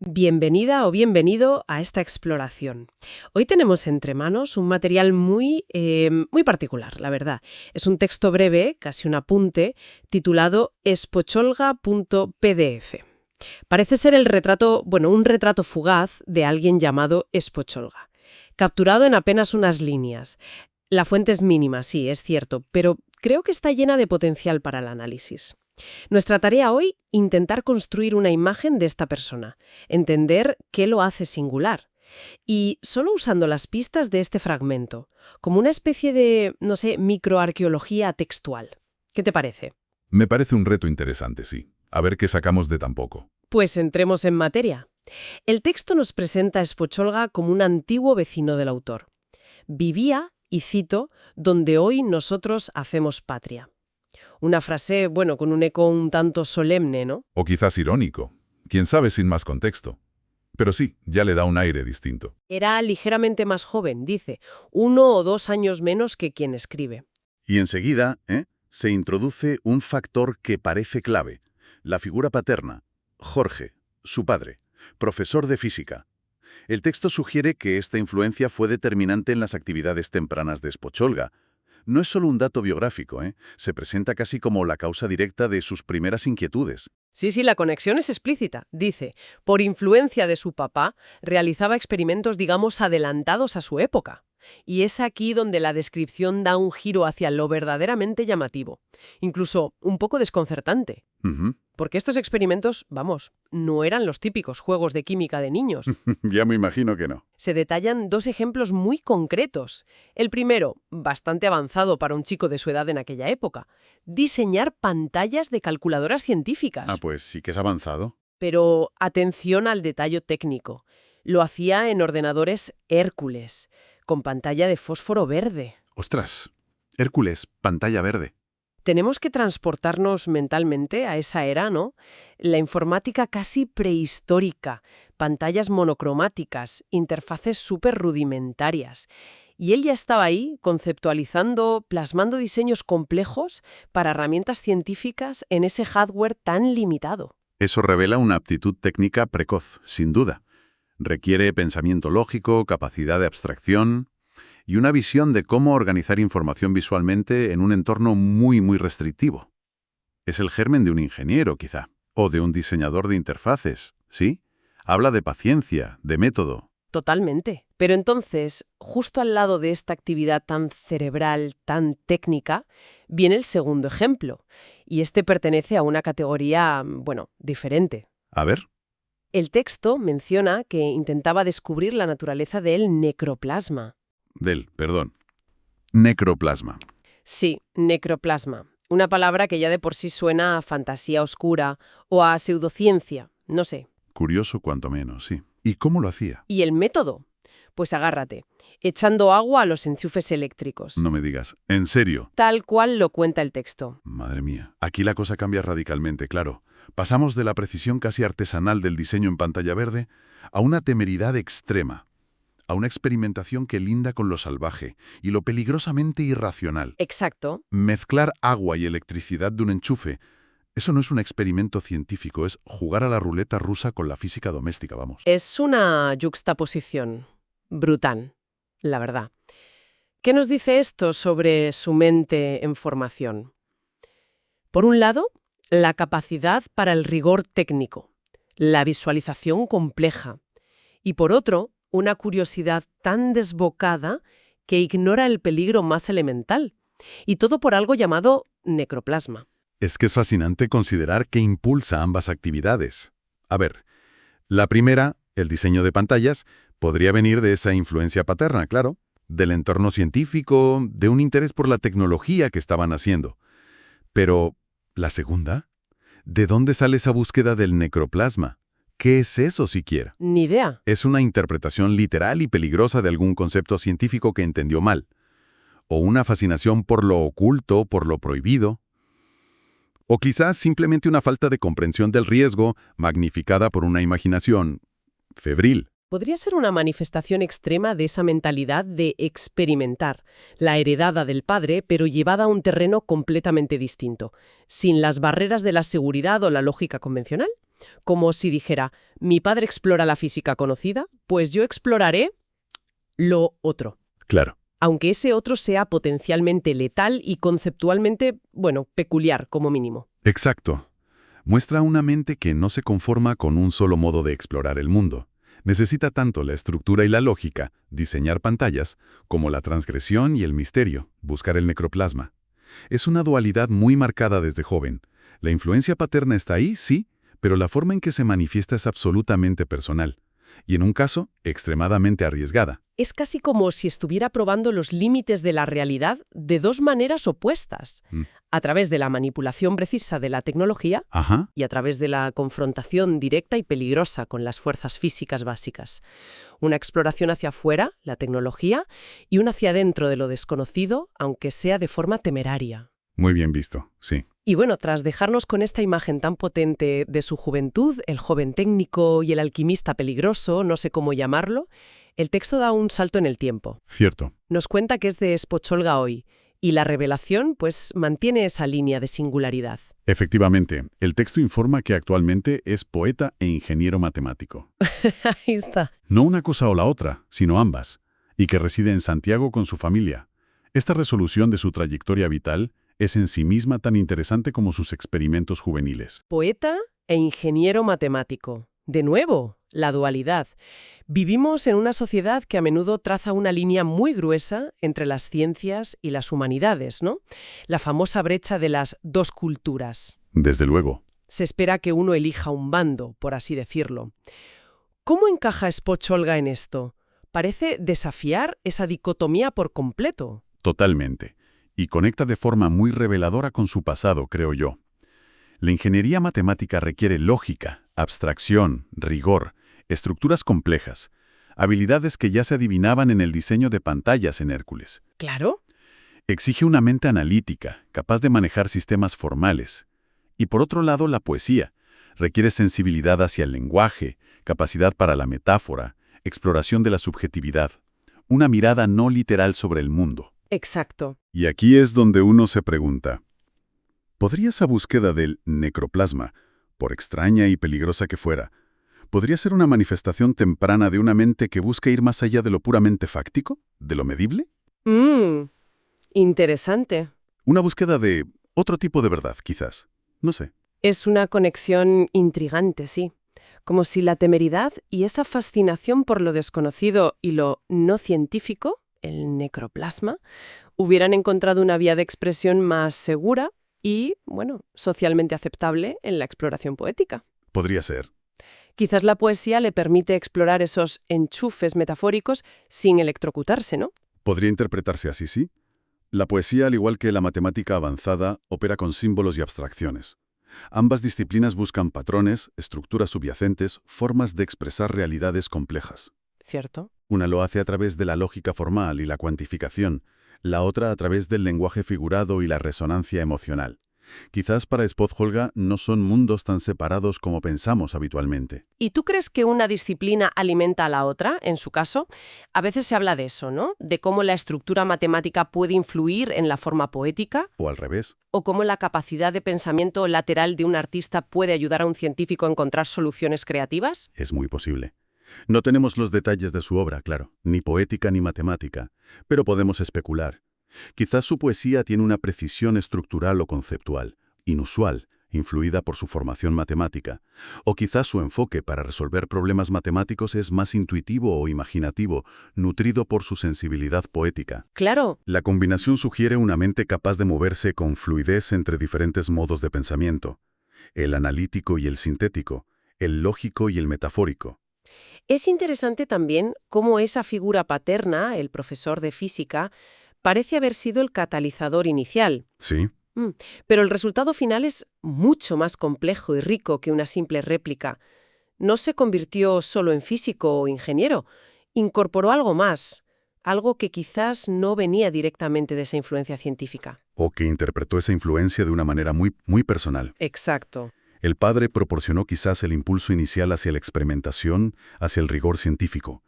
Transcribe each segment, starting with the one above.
Bienvenida o bienvenido a esta exploración. Hoy tenemos entre manos un material muy particular, la verdad. Es un texto breve, casi un apunte, titulado Espocholga.pdf. Parece ser un retrato fugaz de alguien llamado Espocholga, capturado en apenas unas líneas. La fuente es mínima, sí, es cierto, pero creo que está llena de potencial para el análisis. Nuestra tarea hoy, intentar construir una imagen de esta persona, entender qué lo hace singular. Y solo usando las pistas de este fragmento, como una especie de, microarqueología textual. ¿Qué te parece? Me parece un reto interesante, sí. A ver qué sacamos de tan poco. Pues entremos en materia. El texto nos presenta a Espocholga como un antiguo vecino del autor. Vivía, y cito, donde hoy nosotros hacemos patria. Una frase, con un eco un tanto solemne, ¿no? O quizás irónico. Quién sabe sin más contexto. Pero sí, ya le da un aire distinto. Era ligeramente más joven, dice, 1 o 2 años menos que quien escribe. Y enseguida, se introduce un factor que parece clave. La figura paterna, Jorge, su padre, profesor de física. El texto sugiere que esta influencia fue determinante en las actividades tempranas de Espocholga. No es solo un dato biográfico, se presenta casi como la causa directa de sus primeras inquietudes. Sí, la conexión es explícita. Dice, por influencia de su papá, realizaba experimentos, adelantados a su época. Y es aquí donde la descripción da un giro hacia lo verdaderamente llamativo, incluso un poco desconcertante. Ujú. Porque estos experimentos, no eran los típicos juegos de química de niños. Ya me imagino que no. Se detallan 2 ejemplos muy concretos. El primero, bastante avanzado para un chico de su edad en aquella época, diseñar pantallas de calculadoras científicas. Ah, pues sí que es avanzado. Pero atención al detalle técnico. Lo hacía en ordenadores Hércules, con pantalla de fósforo verde. Ostras, Hércules, pantalla verde. Tenemos que transportarnos mentalmente a esa era, ¿no? La informática casi prehistórica, pantallas monocromáticas, interfaces súper rudimentarias. Y él ya estaba ahí conceptualizando, plasmando diseños complejos para herramientas científicas en ese hardware tan limitado. Eso revela una aptitud técnica precoz, sin duda. Requiere pensamiento lógico, capacidad de abstracción y una visión de cómo organizar información visualmente en un entorno muy restrictivo. Es el germen de un ingeniero, quizá, o de un diseñador de interfaces, ¿sí? Habla de paciencia, de método. Totalmente. Pero entonces, justo al lado de esta actividad tan cerebral, tan técnica, viene el segundo ejemplo. Y este pertenece a una categoría, diferente. A ver, El texto menciona que intentaba descubrir la naturaleza del necroplasma. necroplasma. Sí, necroplasma. Una palabra que ya de por sí suena a fantasía oscura o a pseudociencia, no sé. Curioso cuanto menos, sí. ¿Y cómo lo hacía? ¿Y el método? Pues agárrate, echando agua a los enchufes eléctricos. No me digas. ¿En serio? Tal cual lo cuenta el texto. Madre mía. Aquí la cosa cambia radicalmente, claro. Pasamos de la precisión casi artesanal del diseño en pantalla verde a una temeridad extrema, a una experimentación que linda con lo salvaje y lo peligrosamente irracional. Exacto. Mezclar agua y electricidad de un enchufe, eso no es un experimento científico, es jugar a la ruleta rusa con la física doméstica, vamos. Es una yuxtaposición brutal, la verdad. ¿Qué nos dice esto sobre su mente en formación? Por un lado, la capacidad para el rigor técnico, la visualización compleja. Y por otro, una curiosidad tan desbocada que ignora el peligro más elemental. Y todo por algo llamado necroplasma. Es que es fascinante considerar qué impulsa ambas actividades. A ver, la primera, el diseño de pantallas, podría venir de esa influencia paterna, claro, del entorno científico, de un interés por la tecnología que estaban haciendo. Pero, ¿la segunda? ¿De dónde sale esa búsqueda del necroplasma? ¿Qué es eso siquiera? Ni idea. ¿Es una interpretación literal y peligrosa de algún concepto científico que entendió mal? ¿O una fascinación por lo oculto, por lo prohibido? ¿O quizás simplemente una falta de comprensión del riesgo magnificada por una imaginación febril? podría ser una manifestación extrema de esa mentalidad de experimentar, la heredada del padre, pero llevada a un terreno completamente distinto, sin las barreras de la seguridad o la lógica convencional. Como si dijera, mi padre explora la física conocida, pues yo exploraré lo otro. Claro. Aunque ese otro sea potencialmente letal y conceptualmente, peculiar como mínimo. Exacto. Muestra una mente que no se conforma con un solo modo de explorar el mundo. Necesita tanto la estructura y la lógica, diseñar pantallas, como la transgresión y el misterio, buscar el necroplasma. Es una dualidad muy marcada desde joven. La influencia paterna está ahí, sí, pero la forma en que se manifiesta es absolutamente personal. Y en un caso, extremadamente arriesgada. Es casi como si estuviera probando los límites de la realidad de dos maneras opuestas, a través de la manipulación precisa de la tecnología Ajá. y a través de la confrontación directa y peligrosa con las fuerzas físicas básicas. Una exploración hacia afuera, la tecnología, y una hacia adentro de lo desconocido, aunque sea de forma temeraria. Muy bien visto, sí. Y bueno, tras dejarnos con esta imagen tan potente de su juventud, el joven técnico y el alquimista peligroso, no sé cómo llamarlo, el texto da un salto en el tiempo. Cierto. Nos cuenta que es de Spoczolga hoy, y la revelación, pues, mantiene esa línea de singularidad. Efectivamente, el texto informa que actualmente es poeta e ingeniero matemático. Ahí está. No una cosa o la otra, sino ambas, y que reside en Santiago con su familia. Esta resolución de su trayectoria vital es en sí misma tan interesante como sus experimentos juveniles. Poeta e ingeniero matemático. De nuevo, la dualidad. Vivimos en una sociedad que a menudo traza una línea muy gruesa entre las ciencias y las humanidades, ¿no? La famosa brecha de las dos culturas. Desde luego. Se espera que uno elija un bando, por así decirlo. ¿Cómo encaja Spoczolga en esto? Parece desafiar esa dicotomía por completo. Totalmente. Y conecta de forma muy reveladora con su pasado, creo yo. La ingeniería matemática requiere lógica, abstracción, rigor, estructuras complejas, habilidades que ya se adivinaban en el diseño de pantallas en Hércules. Claro. Exige una mente analítica, capaz de manejar sistemas formales. Y por otro lado, la poesía requiere sensibilidad hacia el lenguaje, capacidad para la metáfora, exploración de la subjetividad, una mirada no literal sobre el mundo. Exacto. Y aquí es donde uno se pregunta, ¿podría esa búsqueda del necroplasma, por extraña y peligrosa que fuera, podría ser una manifestación temprana de una mente que busca ir más allá de lo puramente fáctico, de lo medible? Interesante. Una búsqueda de otro tipo de verdad, quizás. No sé. Es una conexión intrigante, sí. Como si la temeridad y esa fascinación por lo desconocido y lo no científico, el necroplasma, hubieran encontrado una vía de expresión más segura y, socialmente aceptable en la exploración poética. Podría ser. Quizás la poesía le permite explorar esos enchufes metafóricos sin electrocutarse, ¿no? Podría interpretarse así, sí. La poesía, al igual que la matemática avanzada, opera con símbolos y abstracciones. Ambas disciplinas buscan patrones, estructuras subyacentes, formas de expresar realidades complejas. ¿Cierto? Una lo hace a través de la lógica formal y la cuantificación, la otra a través del lenguaje figurado y la resonancia emocional. Quizás para Spoczolga no son mundos tan separados como pensamos habitualmente. ¿Y tú crees que una disciplina alimenta a la otra, en su caso? A veces se habla de eso, ¿no? De cómo la estructura matemática puede influir en la forma poética. O al revés. O cómo la capacidad de pensamiento lateral de un artista puede ayudar a un científico a encontrar soluciones creativas. Es muy posible. No tenemos los detalles de su obra, claro, ni poética ni matemática, pero podemos especular. Quizás su poesía tiene una precisión estructural o conceptual, inusual, influida por su formación matemática. O quizás su enfoque para resolver problemas matemáticos es más intuitivo o imaginativo, nutrido por su sensibilidad poética. Claro. La combinación sugiere una mente capaz de moverse con fluidez entre diferentes modos de pensamiento, el analítico y el sintético, el lógico y el metafórico. Es interesante también cómo esa figura paterna, el profesor de física, parece haber sido el catalizador inicial. Sí. Pero el resultado final es mucho más complejo y rico que una simple réplica. No se convirtió solo en físico o ingeniero, incorporó algo más, algo que quizás no venía directamente de esa influencia científica. O que interpretó esa influencia de una manera muy personal. Exacto. El padre proporcionó quizás el impulso inicial hacia la experimentación, hacia el rigor científico.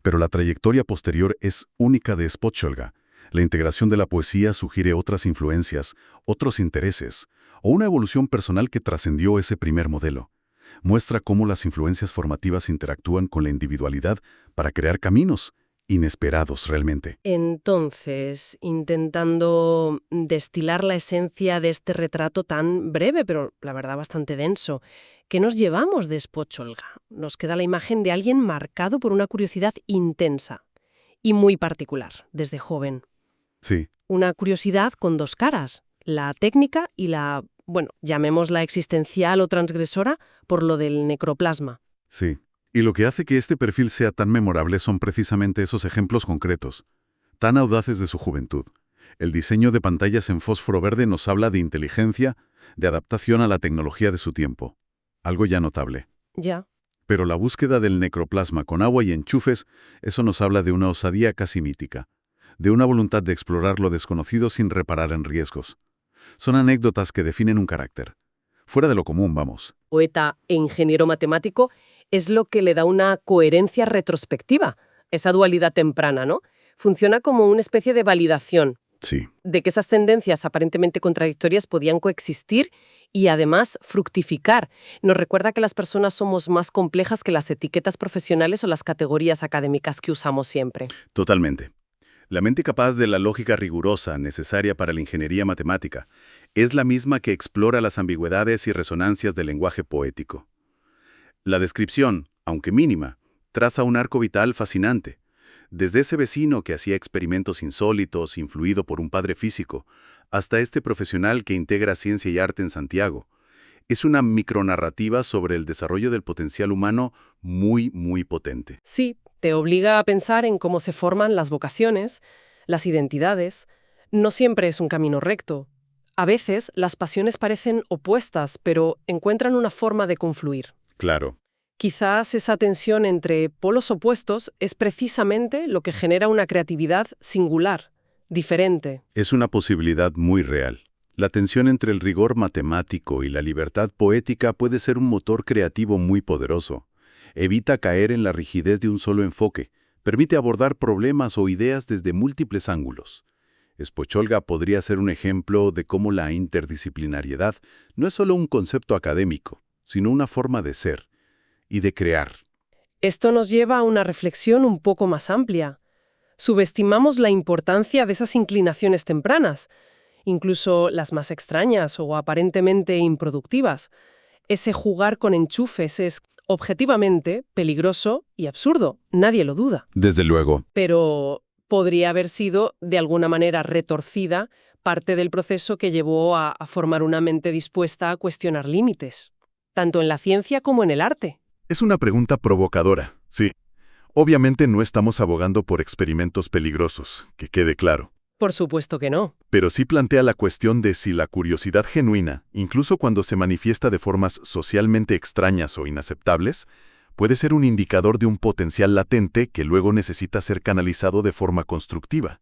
Pero la trayectoria posterior es única de Spotcholga. La integración de la poesía sugiere otras influencias, otros intereses, o una evolución personal que trascendió ese primer modelo. Muestra cómo las influencias formativas interactúan con la individualidad para crear caminos inesperados realmente. Entonces, intentando destilar la esencia de este retrato tan breve, pero la verdad bastante denso, ¿qué nos llevamos de Spotcholga? Nos queda la imagen de alguien marcado por una curiosidad intensa y muy particular, desde joven. Sí, Una curiosidad con dos caras, la técnica y la, bueno, llamémosla existencial o transgresora por lo del necroplasma. sí. Y lo que hace que este perfil sea tan memorable son precisamente esos ejemplos concretos, tan audaces de su juventud. El diseño de pantallas en fósforo verde nos habla de inteligencia, de adaptación a la tecnología de su tiempo. Algo ya notable. Ya. Pero la búsqueda del necroplasma con agua y enchufes, eso nos habla de una osadía casi mítica, de una voluntad de explorar lo desconocido sin reparar en riesgos. Son anécdotas que definen un carácter. Fuera de lo común, vamos. Poeta e ingeniero matemático es lo que le da una coherencia retrospectiva, esa dualidad temprana, ¿no? Funciona como una especie de validación Sí. de que esas tendencias aparentemente contradictorias podían coexistir y además fructificar. Nos recuerda que las personas somos más complejas que las etiquetas profesionales o las categorías académicas que usamos siempre. Totalmente. La mente capaz de la lógica rigurosa necesaria para la ingeniería matemática es la misma que explora las ambigüedades y resonancias del lenguaje poético. La descripción, aunque mínima, traza un arco vital fascinante. Desde ese vecino que hacía experimentos insólitos, influido por un padre físico, hasta este profesional que integra ciencia y arte en Santiago. Es una micronarrativa sobre el desarrollo del potencial humano muy, muy potente. Sí, te obliga a pensar en cómo se forman las vocaciones, las identidades. No siempre es un camino recto. A veces las pasiones parecen opuestas, pero encuentran una forma de confluir. Claro. Quizás esa tensión entre polos opuestos es precisamente lo que genera una creatividad singular, diferente. Es una posibilidad muy real. La tensión entre el rigor matemático y la libertad poética puede ser un motor creativo muy poderoso. Evita caer en la rigidez de un solo enfoque. Permite abordar problemas o ideas desde múltiples ángulos. Spotcholga podría ser un ejemplo de cómo la interdisciplinariedad no es solo un concepto académico, sino una forma de ser y de crear. Esto nos lleva a una reflexión un poco más amplia. Subestimamos la importancia de esas inclinaciones tempranas, incluso las más extrañas o aparentemente improductivas. Ese jugar con enchufes es objetivamente peligroso y absurdo, nadie lo duda. Desde luego. Pero podría haber sido, de alguna manera retorcida, parte del proceso que llevó a formar una mente dispuesta a cuestionar límites, tanto en la ciencia como en el arte. Es una pregunta provocadora, sí. Obviamente no estamos abogando por experimentos peligrosos, que quede claro. Por supuesto que no. Pero sí plantea la cuestión de si la curiosidad genuina, incluso cuando se manifiesta de formas socialmente extrañas o inaceptables, puede ser un indicador de un potencial latente que luego necesita ser canalizado de forma constructiva.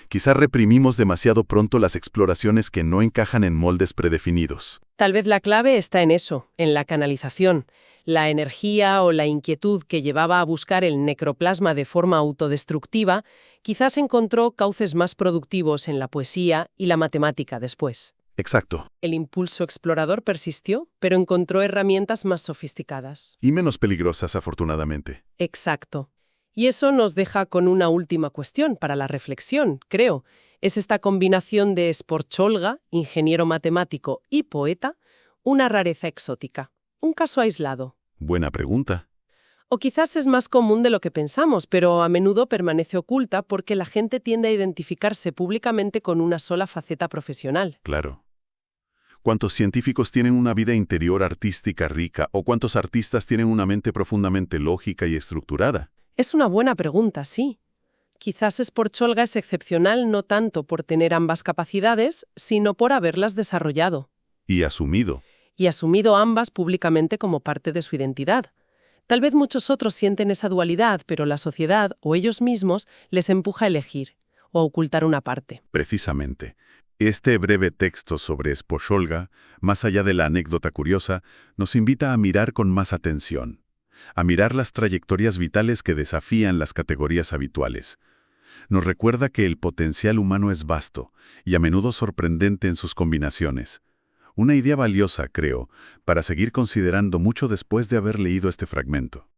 Quizá reprimimos demasiado pronto las exploraciones que no encajan en moldes predefinidos. Tal vez la clave está en eso, en la canalización. La energía o la inquietud que llevaba a buscar el necroplasma de forma autodestructiva quizás encontró cauces más productivos en la poesía y la matemática después. Exacto. El impulso explorador persistió, pero encontró herramientas más sofisticadas. Y menos peligrosas, afortunadamente. Exacto. Y eso nos deja con una última cuestión para la reflexión, creo. Es esta combinación de Spotcholga, ingeniero matemático y poeta, una rareza exótica. Un caso aislado. Buena pregunta. O quizás es más común de lo que pensamos, pero a menudo permanece oculta porque la gente tiende a identificarse públicamente con una sola faceta profesional. Claro. ¿Cuántos científicos tienen una vida interior artística rica o cuántos artistas tienen una mente profundamente lógica y estructurada? Es una buena pregunta, sí. Quizás Spotcholga es excepcional no tanto por tener ambas capacidades, sino por haberlas desarrollado. Y asumido. Y asumido ambas públicamente como parte de su identidad. Tal vez muchos otros sienten esa dualidad, pero la sociedad o ellos mismos les empuja a elegir o a ocultar una parte. Precisamente. Este breve texto sobre Spoczolga, más allá de la anécdota curiosa, nos invita a mirar con más atención, a mirar las trayectorias vitales que desafían las categorías habituales. Nos recuerda que el potencial humano es vasto y a menudo sorprendente en sus combinaciones. Una idea valiosa, creo, para seguir considerando mucho después de haber leído este fragmento.